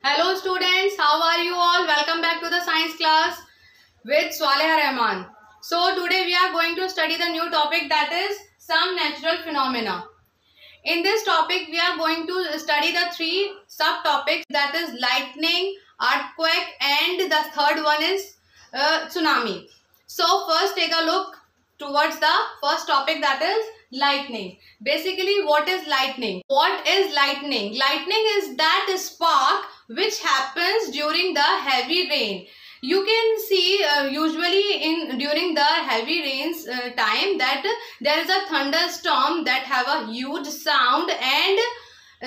Hello students, how are you all? Welcome back to the science class with Swaleha Rahman. So today we are going to study the new topic, that is some natural phenomena. In this topic we are going to study the three subtopics, that is lightning, earthquake, and the third one is tsunami. So first take a look towards the first topic, that is lightning. Basically, what is lightning? What is lightning? Lightning is that spark which happens during the heavy rain. You can see usually during the heavy rains time that there is a thunderstorm that have a huge sound and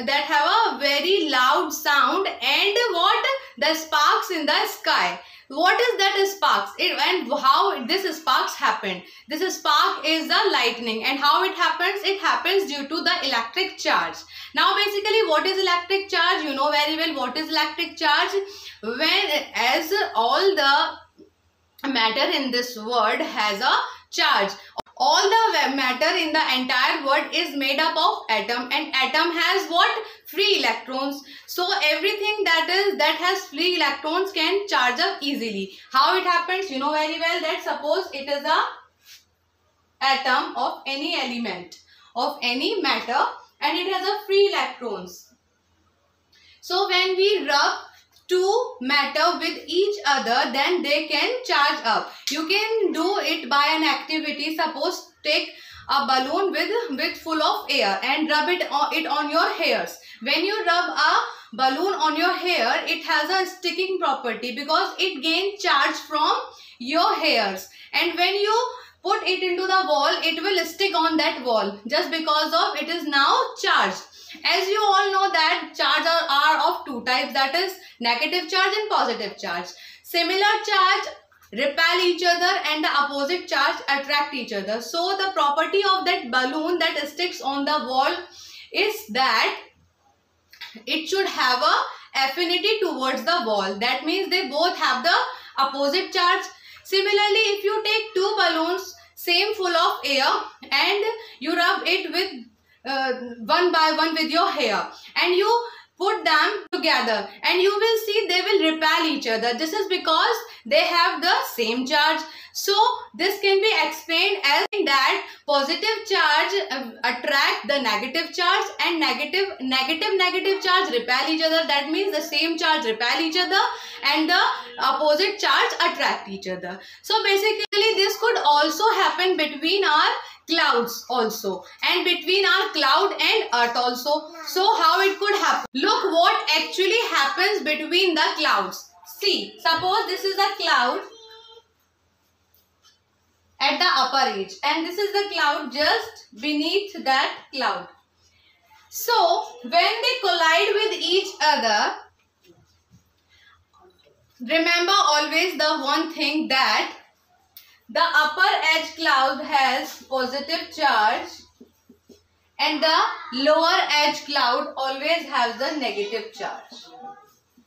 that have a very loud sound, and what the sparks in the sky. What is that sparks and how this sparks happen? This spark is the lightning, and how it happens? It happens due to the electric charge. Now basically, what is electric charge? You know very well what is electric charge. As all the matter in this world has a charge. All the matter in the entire world is made up of atom, and atom has what? Free electrons. So everything that has free electrons can charge up easily. How it happens? You know very well that suppose it is a atom of any element, of any matter, and it has a free electrons. So when we rub two matter with each other, then they can charge up. You can do it by an activity. Suppose take a balloon with full of air and rub it on your hairs. When you rub a balloon on your hair, it has a sticking property because it gains charge from your hairs, and when you put it into the wall, it will stick on that wall just because of it is now charged. As you all know that charge are of two types, that is negative charge and positive charge. Similar charge repel each other and the opposite charge attract each other. So the property of that balloon that sticks on the wall is that it should have a affinity towards the wall. That means they both have the opposite charge. Similarly, if you take two balloons same full of air and you rub it with one by one with your hair and you put them together, and you will see they will repel each other. This is because they have the same charge. So this can be explained as that positive charge attract the negative charge, and negative charge repel each other. That means the same charge repel each other and the opposite charge attract each other. So basically this could also happen between our clouds also, and between our cloud and earth also. So how it could happen? Look what actually happens between the clouds. See, suppose this is a cloud at the upper edge, and this is the cloud just beneath that cloud. So when they collide with each other, remember always the one thing, that the upper edge cloud has positive charge and the lower edge cloud always has the negative charge.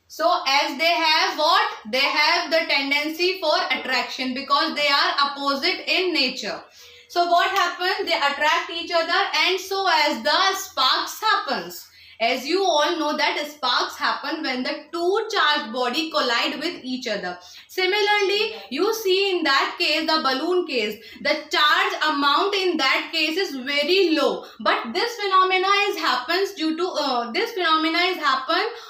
So as they have what? They have the tendency for attraction because they are opposite in nature. So what happens? They attract each other, and so as the sparks happens. As you all know that sparks happen when the two charged body collide with each other. Similarly, you see in that case, the balloon case, the charge amount in that case is very low. But this phenomena happens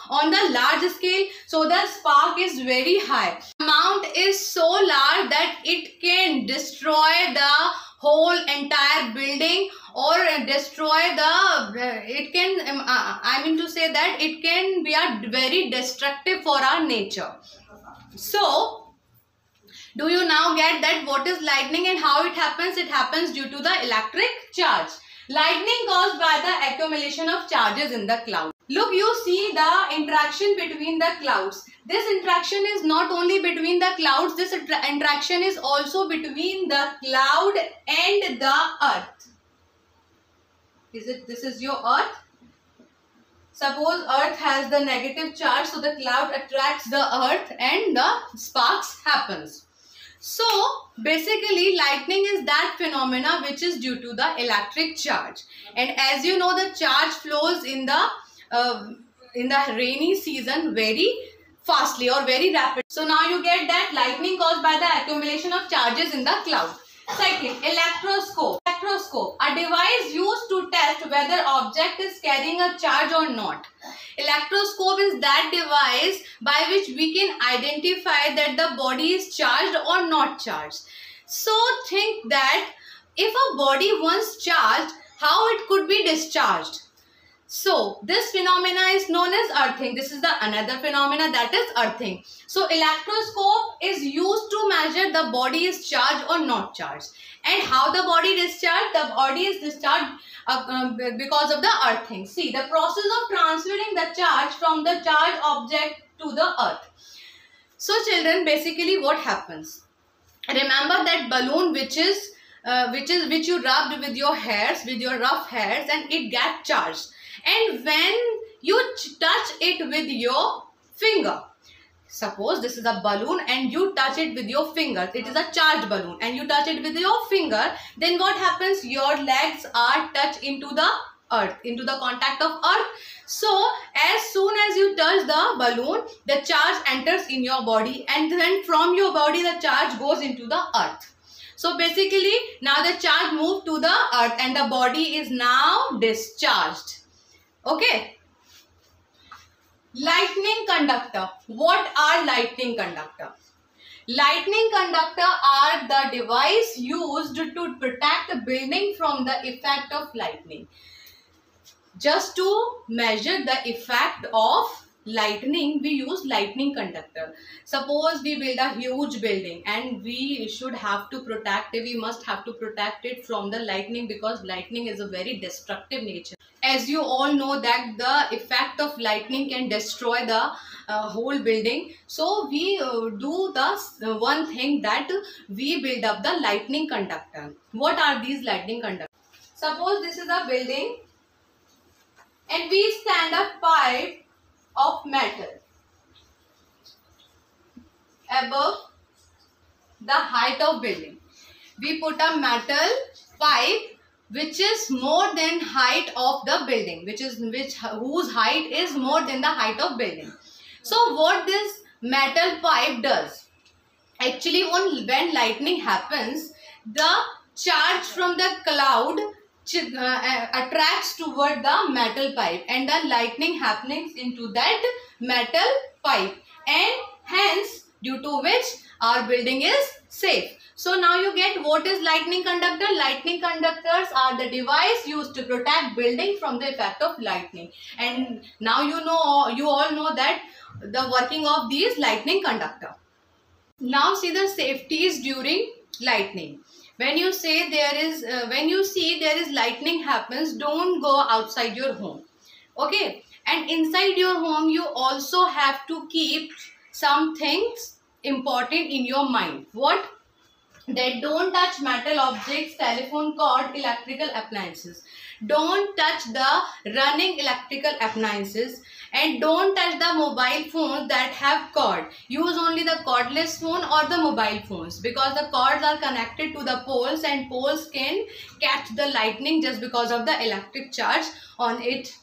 on the large scale, so the spark is very high. Amount is so large that it can destroy the whole entire building, or destroy it can be a very destructive for our nature. So do you now get that what is lightning and how it happens? It happens due to the electric charge. Lightning caused by the accumulation of charges in the cloud. Look, you see the interaction between the clouds. This interaction is not only between the clouds, this interaction is also between the cloud and the earth. This is your earth. Suppose earth has the negative charge, so the cloud attracts the earth and the sparks happens. So basically lightning is that phenomena which is due to the electric charge. And as you know, the charge flows in the in the rainy season very fastly or very rapid. So now you get that lightning caused by the accumulation of charges in the cloud. Second, electroscope. Electroscope, a device used to test whether object is carrying a charge or not. Electroscope is that device by which we can identify that the body is charged or not charged. So think that if a body once charged, how it could be discharged. So this phenomena is known as earthing. This is the another phenomena, that is earthing. So electroscope is used to measure the body is charged or not charged. And how the body discharged? The body is discharged because of the earthing. See, the process of transferring the charge from the charged object to the earth. So children, basically what happens? Remember that balloon which you rubbed with your hairs, with your rough hairs, and it gets charged. And when you touch it with your finger, suppose this is a balloon and you touch it with your finger, it is a charged balloon, and you touch it with your finger, then what happens? Your legs are touched into the earth, into the contact of earth. So as soon as you touch the balloon, the charge enters in your body, and then from your body the charge goes into the earth. So basically now the charge moved to the earth and the body is now discharged. Okay. Lightning conductor. What are lightning conductor? Lightning conductor are the device used to protect a building from the effect of lightning. Just to measure the effect of lightning, we use lightning conductor. Suppose we build a huge building and we should have to protect it, we must have to protect it from the lightning, because lightning is a very destructive nature. As you all know that the effect of lightning can destroy the whole building. So we do the one thing, that we build up the lightning conductor. What are these lightning conductors? Suppose this is a building and we stand a pipe of metal above the height of building. We put a metal pipe which is more than height of the building, whose height is more than the height of building. So what this metal pipe does? Actually, when lightning happens, the charge from the cloud attracts toward the metal pipe, and the lightning happens into that metal pipe, and hence due to which our building is safe. So now you get what is lightning conductor. Lightning conductors are the device used to protect building from the effect of lightning. And now you all know that the working of these lightning conductor. Now see the safeties during lightning. When you see there is lightning happens, don't go outside your home. Okay, and inside your home you also have to keep some things important in your mind. What? That don't touch metal objects, telephone cord, electrical appliances. Don't touch the running electrical appliances, and don't touch the mobile phones that have cord. Use only the cordless phone or the mobile phones, because the cords are connected to the poles and poles can catch the lightning just because of the electric charge on it.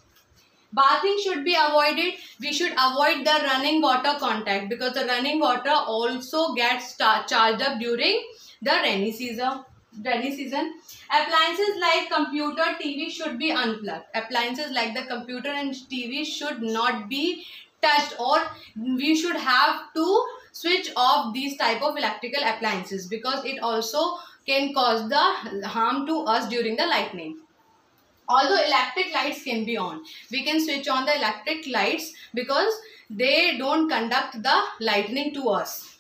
Bathing should be avoided. We should avoid the running water contact, because the running water also gets charged up during the rainy season. Appliances like computer, TV should be unplugged. Appliances like the computer and TV should not be touched, or we should have to switch off these type of electrical appliances, because it also can cause the harm to us during the lightning. Although electric lights can be on, we can switch on the electric lights because they don't conduct the lightning to us.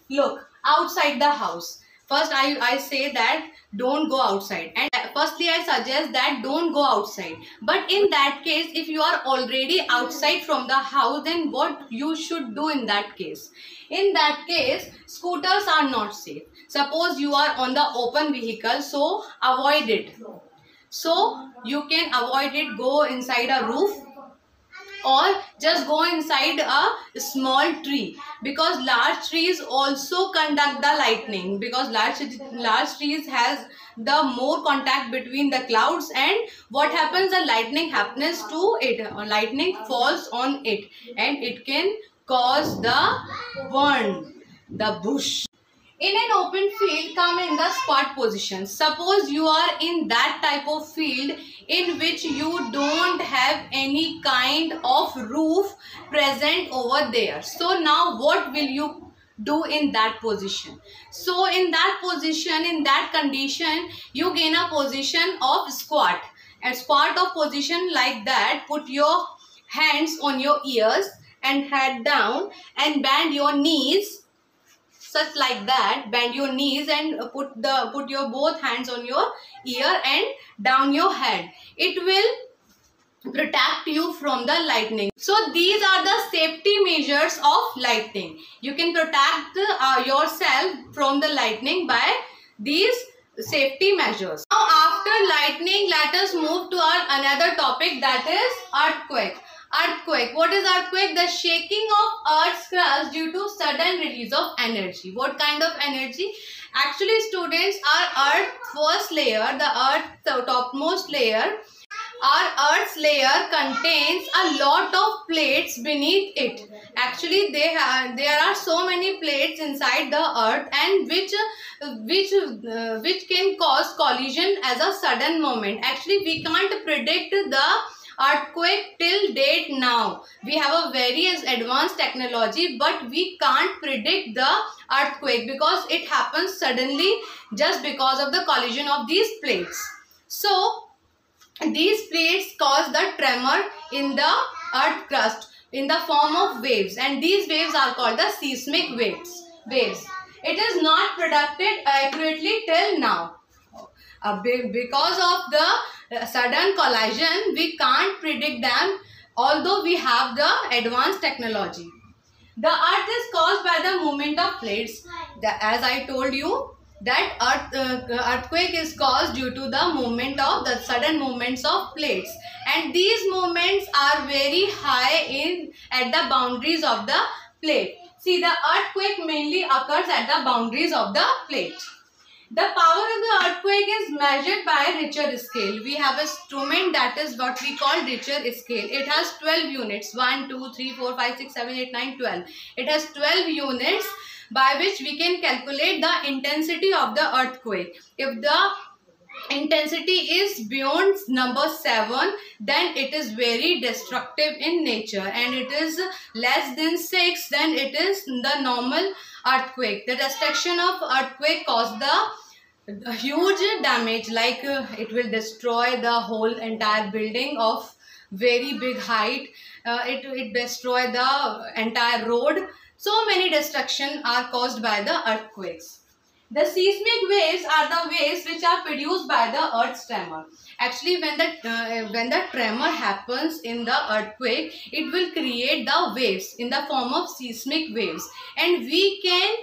Look, outside the house. First I say that don't go outside, and firstly I suggest that don't go outside. But in that case, if you are already outside from the house, then what you should do in that case? In that case, scooters are not safe. Suppose you are on the open vehicle, so avoid it. So you can avoid it, go inside a roof or just go inside a small tree, because large trees also conduct the lightning, because large trees has the more contact between the clouds, and what happens, the lightning happens to it, lightning falls on it, and it can cause the burn the bush. In an open field, come in the squat position. Suppose you are in that type of field in which you don't have any kind of roof present over there. So now what will you do in that position? So in that position, in that condition, you gain a position of squat. And squat of position like that, put your hands on your ears and head down and bend your knees. Such like that, bend your knees and put your both hands on your ear and down your head. It will protect you from the lightning. So these are the safety measures of lightning. You can protect yourself from the lightning by these safety measures. Now after lightning, let us move to our another topic, that is earthquake. Earthquake. What is earthquake? The shaking of Earth's crust due to sudden release of energy. What kind of energy? Actually, students, our Earth first layer, the topmost layer, our Earth's layer contains a lot of plates beneath it. Actually, there are so many plates inside the Earth, and which can cause collision as a sudden moment. Actually, we can't predict the earthquake till date now. We have a very advanced technology, but we can't predict the earthquake because it happens suddenly just because of the collision of these plates. So these plates cause the tremor in the earth crust in the form of waves, and these waves are called the seismic waves. It is not predicted accurately till now. Because of the sudden collision, we can't predict them, although we have the advanced technology. The earth is caused by the movement of plates. As I told you, that earthquake is caused due to the movement of the sudden movements of plates, and these movements are very high at the boundaries of the plate. See, the earthquake mainly occurs at the boundaries of the plate. The power of the earthquake is measured by a Richter scale. We have an instrument that is what we call Richter scale. It has 12 units. 1, 2, 3, 4, 5, 6, 7, 8, 9, 12. It has 12 units by which we can calculate the intensity of the earthquake. If the intensity is beyond number 7, then it is very destructive in nature, and it is less than 6, then it is the normal earthquake. The destruction of earthquake causes the huge damage, like it will destroy the whole entire building of very big height. It destroy the entire road. So many destruction are caused by the earthquakes. The seismic waves are the waves which are produced by the earth's tremor. Actually, when the tremor happens in the earthquake, it will create the waves in the form of seismic waves, and we can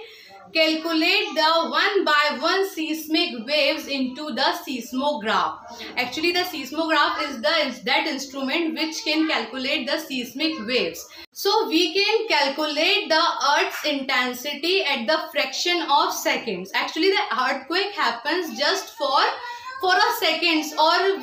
calculate the one by one seismic waves into the seismograph. Actually, the seismograph is that instrument which can calculate the seismic waves. So we can calculate the earth's intensity at the fraction of seconds. Actually, the earthquake happens just for a seconds or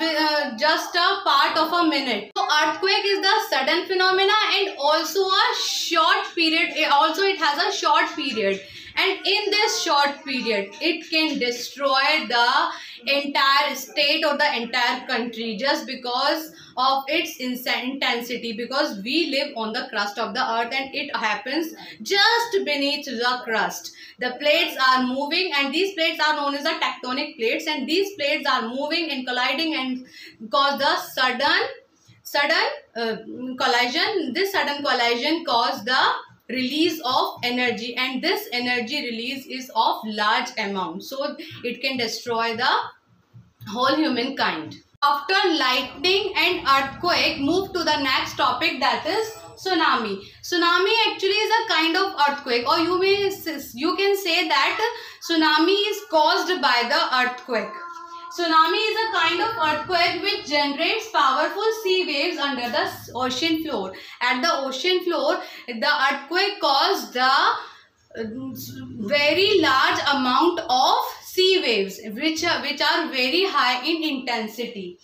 just a part of a minute. So earthquake is the sudden phenomena, and also a short period. Also, it has a short period. And in this short period, it can destroy the entire state or the entire country just because of its intensity, because we live on the crust of the earth and it happens just beneath the crust. The plates are moving, and these plates are known as the tectonic plates, and these plates are moving and colliding and cause the sudden collision. This sudden collision cause the release of energy, and this energy release is of large amount, so it can destroy the whole humankind. After lightning and earthquake, move to the next topic, that is tsunami. Tsunami actually is a kind of earthquake, or you can say that tsunami is caused by the earthquake. Tsunami is a kind of earthquake which generates powerful sea waves under the ocean floor. At the ocean floor, the earthquake caused the very large amount of sea waves which are very high in intensity.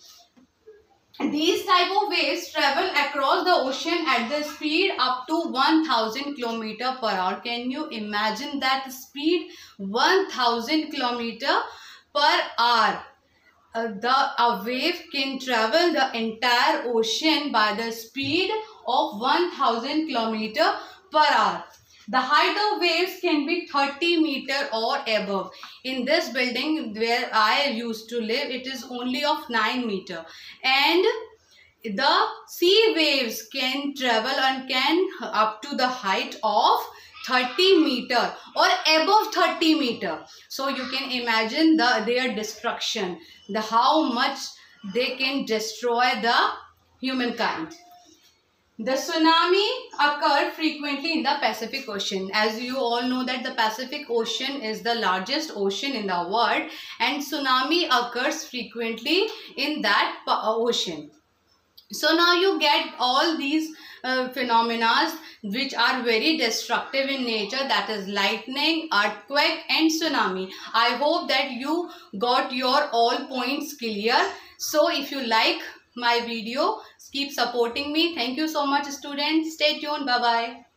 These type of waves travel across the ocean at the speed up to 1000 km per hour. Can you imagine that speed? 1000 km per hour. A wave can travel the entire ocean by the speed of 1000 km per hour. The height of waves can be 30 meter or above. In this building where I used to live, it is only of 9 meter. And the sea waves can travel and can up to the height of 30 meter or above 30 meter. So you can imagine their destruction, how much they can destroy the humankind. The tsunami occurred frequently in the Pacific Ocean. As you all know that the Pacific Ocean is the largest ocean in the world, and tsunami occurs frequently in that ocean. So now you get all these phenomena which are very destructive in nature, that is lightning, earthquake and tsunami. I hope that you got your all points clear. So if you like my video, keep supporting me. Thank you so much, students. Stay tuned. Bye bye.